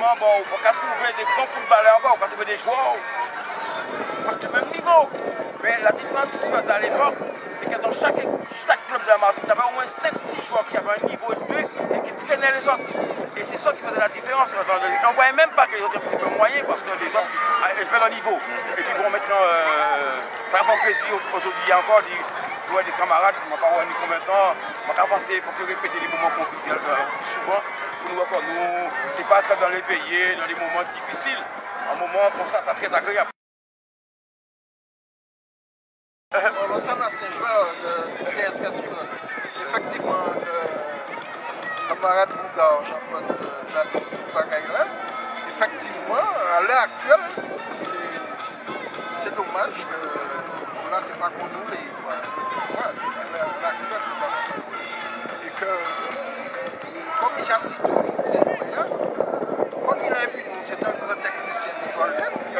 malheureusement, bon, on va trouver des bons footballeurs encore, on va trouver des joueurs. Parce que même niveau. Mais la différence qui se faisait à l'époque, c'est que dans chaque club de la Martinique, il y avait au moins 5-6 joueurs qui avaient un niveau élevé et qui traînaient les autres. Et c'est ça qui faisait la différence. On ne voyait même pas que les autres étaient un peu moyens parce que les autres élevaient leur niveau. Et puis bon, maintenant, ça va faire plaisir aujourd'hui. Il y a encore des camarades qui m'ont pas vu combien de temps. On va avancer, il faut que répéter les moments conviviaux souvent. Pour nous, encore, nous, c'est pas dans les veillées, dans les moments difficiles. Un moment comme ça, c'est très agréable. L'ensemble ancien joueur de CS Caspiron, effectivement, camarade Bouga, champion de la toute bagaille là, effectivement, à l'heure actuelle, c'est dommage que là, c'est pas qu'on nous les. À l'heure actuelle, c'est pas qu'on nous les. Et que, comme il j'assiste tous ces joueurs, comme il a vu, c'est un grand technicien de Golden, qui a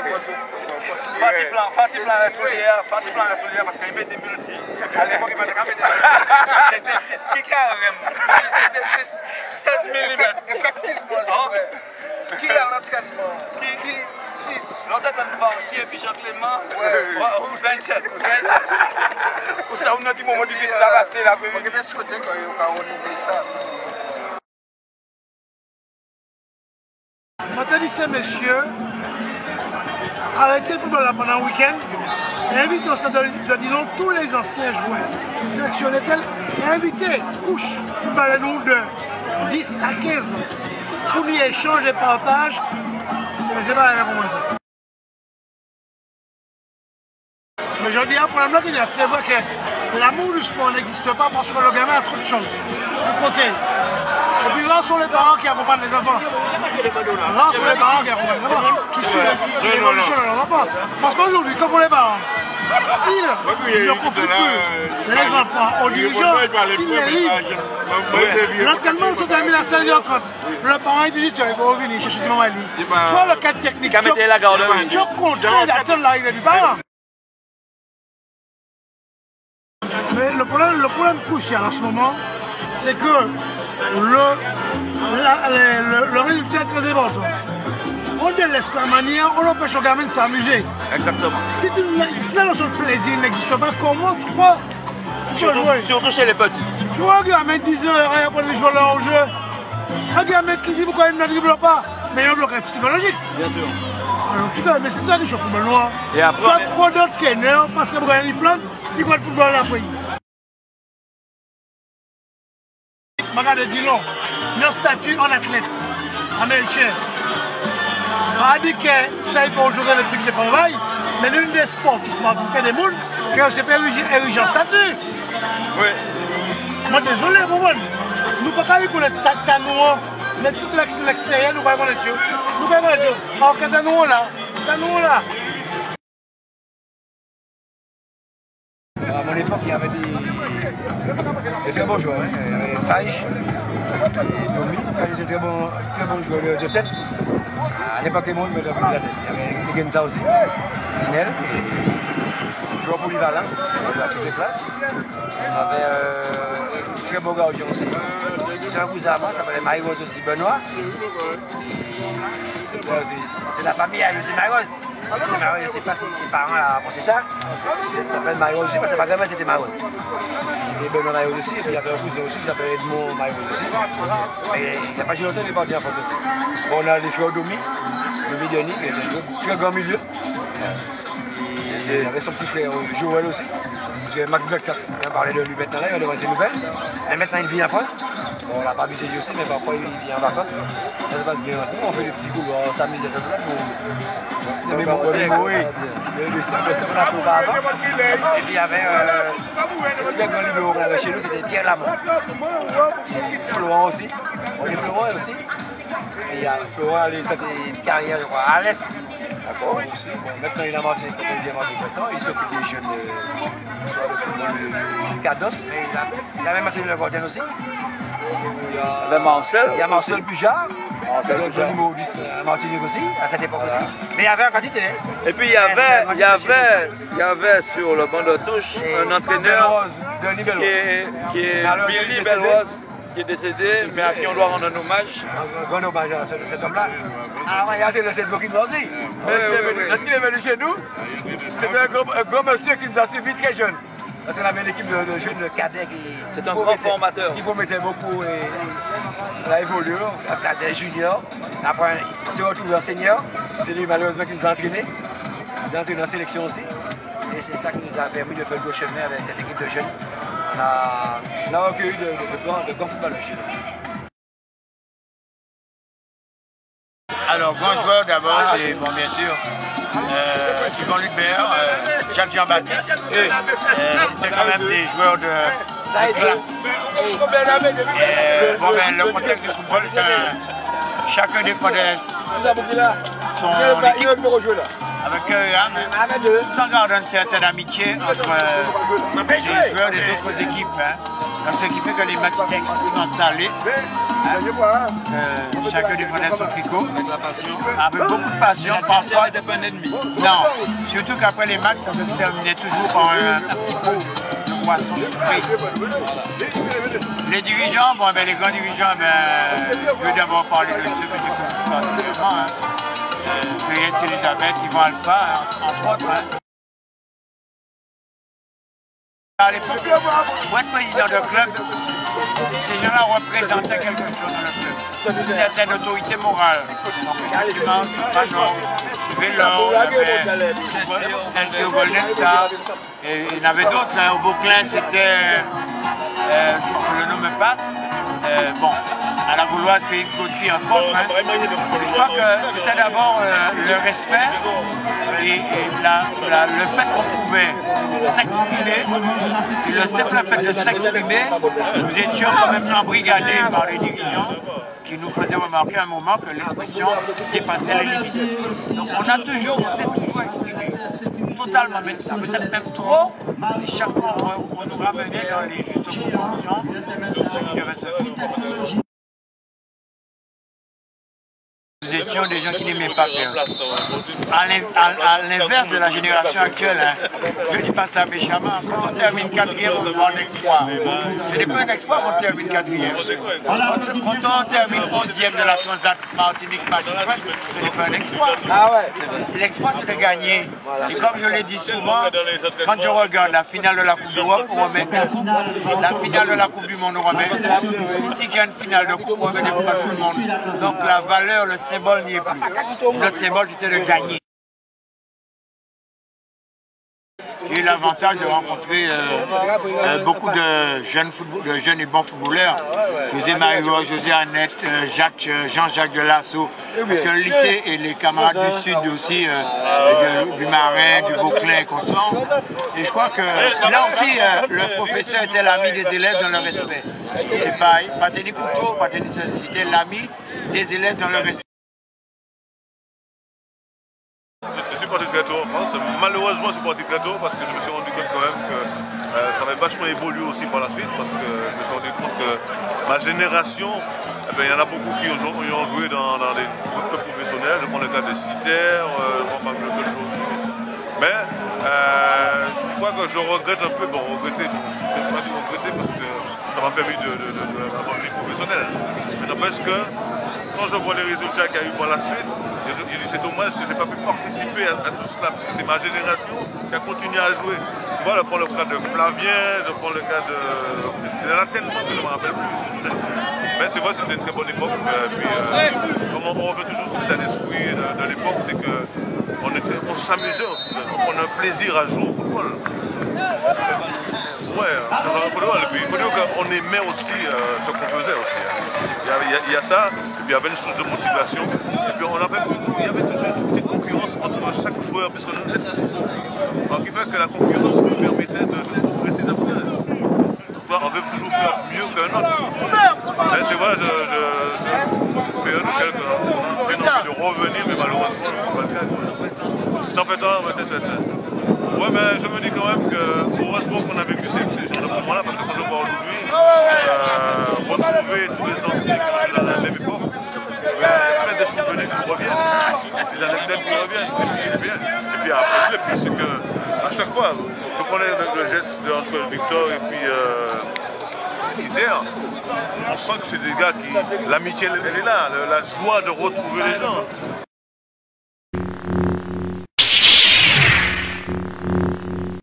Fatih Plan est solidaire parce qu'il met des multi. À l'époque, il m'a c'était 6 carrément. C'était 16 mm. Effectivement, c'est vrai. Qui est à l'entraînement? Qui 6? L'entraînement, si et puis Jean-Clément, ou Sanchez. Ou ça, on a dit moment difficile à passer là. On devait souhaiter qu'on renouveler ça. Mathématiciens, messieurs, arrêtez le football là pendant un week-end et invitez au stade de Dillon tous les anciens joueurs. Sélectionnez-les et invitez, couche, nous de 10 à 15 pour y échanger et partage. C'est pas la moins ça. Mais je dis, pour la blague, c'est vrai que l'amour du sport n'existe pas parce que le gamin a trop de choses. De côté. Et puis là sont les parents qui accompagnent les enfants. Là sont les parents qui accompagnent les enfants. Qui évolutionnent leurs enfants. Parce qu'aujourd'hui, comme pour les parents, ils ne confient plus les enfants aux dirigeants qui les livrent. L'entraînement se termine à 16h30. Le parent dit tu vas revenir chercher ton maman. Tu vois le cadre technique. Tu es content d'attendre l'arrivée du parent. Mais le problème crucial en ce moment, c'est que le résultat est très important. On délaisse la manière, on empêche le gamin de s'amuser. Exactement. Si la notion de plaisir n'existe pas, comment tu peux jouer? Surtout chez les petits. Tu vois un gamin qui dit rien pour les joueurs au jeu. Un gamin qui dit pourquoi il ne dribble pas, mais il y a un blocage psychologique. Bien sûr. Alors, putain, mais c'est ça qui chauffe le football noir. Et après, tu as trop d'autres qui énervent parce que quand ils plantent, ils voient le football après. Regarde Dillon, notre statut en athlète américain. On a dit que ça il faut aujourd'hui le truc c'est pas vrai, mais l'une des sports qui se marquent des moules, que c'est pas érigé en statut. Oui. Moi désolé pour moi. Nous ne pouvons pas pour les sacs canons, mais toute l'extérieur, nous ne pouvons pas les tuer. Nous ne pouvons pas les tuer. Alors que canons là. À mon époque, il y avait des très bons joueurs. Il y avait Fage et Domi. Fage était très bon joueur de tête. À l'époque, il monte, mais de la tête. Il y avait Ligenta aussi, Linel, joueur polyvalent, à toutes les places. On avait un très beau gardien aussi. Jean Gouzama, ça s'appelait Maïrose aussi, Benoît. C'est la famille à Yosi Maïrose. Je ne sais pas si ses parents l'ont raconté ça. Ça s'appelle Maïrose aussi, parce que ma grand-mère c'était Maïrose. Il y avait Benoît Maïrose aussi, et puis il y avait un cousin aussi qui s'appelle Edmond Maïrose aussi. Mais il n'y a pas si longtemps, il est parti en France aussi. Bon, on a les frères Domi, le Vidéoni, qui est un très grand milieu. Il y avait son petit frère Joël aussi. Max Becter, on parlait de lui maintenant, il devrait ses nouvelles. Et maintenant il vit en France. Bon, on l'a pas visité aussi, mais parfois il vient en vacances. Ça se passe bien. Nous, on fait des petits coups, on s'amuse et tout ça. C'est mes mots, oui. Le cercle qu'on a fait auparavant. Et puis il y avait un petit gars qu'on avait chez nous, c'était Pierre Lamont. Florent aussi. On est Florent aussi. Et il y a Florent, il a une carrière, je crois, à l'Est. D'accord, aussi. Bon, maintenant il a monté comme deuxième maintenant, il s'occupe des jeunes de Cados, mais il a même monté le Gordien aussi. Il y a Marcel Pujard, le numéro 10 à Martinique aussi, à cette époque aussi. Mais il y avait en quantité. Et puis il y avait sur le banc de touche un entraîneur qui est Billy Belrose. qui est décédé, mais à qui on doit rendre un hommage. Un grand hommage à cet homme-là. Ah, regardez le cette qui nous aussi. Lorsqu'il est venu chez nous, c'était un grand monsieur qui nous a suivis très jeune. Parce qu'on avait une équipe de jeunes cadets qui. C'est un grand formateur. Qui promettait beaucoup et on a évolué, un cadet junior. Après, on s'est retrouvé en senior. C'est lui malheureusement qui nous a entraînés. Il nous a entraînés en sélection aussi. Et c'est ça qui nous a permis de faire le chemin avec cette équipe de jeunes. On a recueilli de grands footballeurs chez nous. Alors, grand joueur d'abord, c'est bon, bien sûr Yvon Lubert, Jacques Jean-Baptiste. C'était quand même des joueurs de classe. Et, bon, ben, le contexte du football, chacun défendait son équipe avec sans garder une certaine amitié entre les joueurs des autres équipes. Donc, ce qui fait que les matchs étaient extrêmement salés. Chacun défendait son tricot. Avec beaucoup de passion. Parfois, pas un ennemi. Non, surtout qu'après les matchs, ça se terminait toujours par un petit pot de poisson sucré. Les dirigeants, bon, ben, les grands dirigeants, je vais d'abord parler de ceux que j'ai connus particulièrement. Feuillès Elisabeth, Yvon Alpha, entre autres. À l'époque, pour être président de club, ces gens-là représentaient quelque chose dans le club. Une certaine autorité morale. Donc, effectivement, suivez l'or, celle au Golden Star. Et il y en avait d'autres. Au Vauclin, c'était. Le nom me passe. Bon, à la Gauloise, Félix Gautry, entre autres. Je crois que c'était d'abord le respect et le fait qu'on pouvait s'exprimer, et le simple fait de s'exprimer, nous étions quand même embrigadés par les dirigeants qui nous faisaient remarquer à un moment que l'expression dépassait les limites. Donc on s'est toujours exprimé, totalement, peut-être même trop, et chaque fois on nous ramenait dans les justes proportions de ce qui devait se faire. Nous étions des gens qui n'aimaient pas perdre. À l'inverse de la génération actuelle, je ne dis pas ça méchamment, quand on termine 4e, on voit un exploit. Ce n'est pas un exploit quand on termine 4e. Quand on termine 11e de la Transat Martinique-Martinique, ce n'est pas un exploit. L'exploit, c'est de gagner. Et comme je l'ai dit souvent, quand je regarde la finale de la Coupe d'Europe, on remet tout. La finale de la Coupe du Monde, on remet tout. Ici, il y a une finale de Coupe, on remet des Coupes à tout le monde. Donc la valeur, le symbole n'y est plus. Notre symbole, c'était de gagner. J'ai eu l'avantage de rencontrer beaucoup de jeunes et bons footballeurs. José Mario, José Annette, Jean-Jacques Delasso, parce que le lycée et les camarades du Sud aussi, du Marin, du Vauclin et consorts. Et je crois que là aussi, le professeur était l'ami des élèves dans le respect. C'est pareil, Pateni Couteau, Pateni c'était l'ami des élèves dans le respect. Je suis parti très tôt en France. Malheureusement, je suis parti très tôt parce que je me suis rendu compte quand même que ça avait vachement évolué aussi par la suite parce que je me suis rendu compte que ma génération, il y en a beaucoup qui ont joué dans des groupes professionnels. Je prends le cas de Citer, je prends pas le jour aussi. Mais je crois que je regrette un peu, regretter, je ne vais pas dire regretter parce que ça m'a permis d'avoir une vie professionnelle. Mais n'empêche que quand je vois les résultats qu'il y a eu par la suite, c'est dommage que je n'ai pas pu participer à tout cela, parce que c'est ma génération qui a continué à jouer. Tu vois, je prends le cas de Flavien, je prends le cas de... Il y en a tellement que je ne me rappelle plus. Mais c'est vrai, c'était une très bonne époque. Puis, comme on revient toujours sur l'état d'esprit de l'époque, c'est qu'on s'amusait, on prenait un plaisir à jouer au football. Ouais, il faut dire qu'on aimait aussi ce qu'on faisait aussi. Il y a ça, et puis il y avait une source de motivation. Et puis il y avait toujours une petite concurrence entre chaque joueur, parce qu'on était souvent. Donc il fait que la concurrence nous permettait de progresser davantage. On veut toujours faire mieux qu'un autre. Mais c'est vrai, j'ai envie de revenir, mais malheureusement, ce n'est pas le cas. C'est embêtant, ouais, mais je me dis quand même que heureusement qu'on a vécu ces genres de moments-là, parce que quand je vois aujourd'hui, retrouver tous les anciens qui ont été dans la même époque, plein de souvenirs qui reviennent, des anecdotes qui reviennent, et puis c'est bien. Et puis après, le pire, c'est qu'à chaque fois, je prenais le geste entre Victor et puis publicitaires, on sent que c'est des gars qui... L'amitié, elle est là, la joie de retrouver les gens.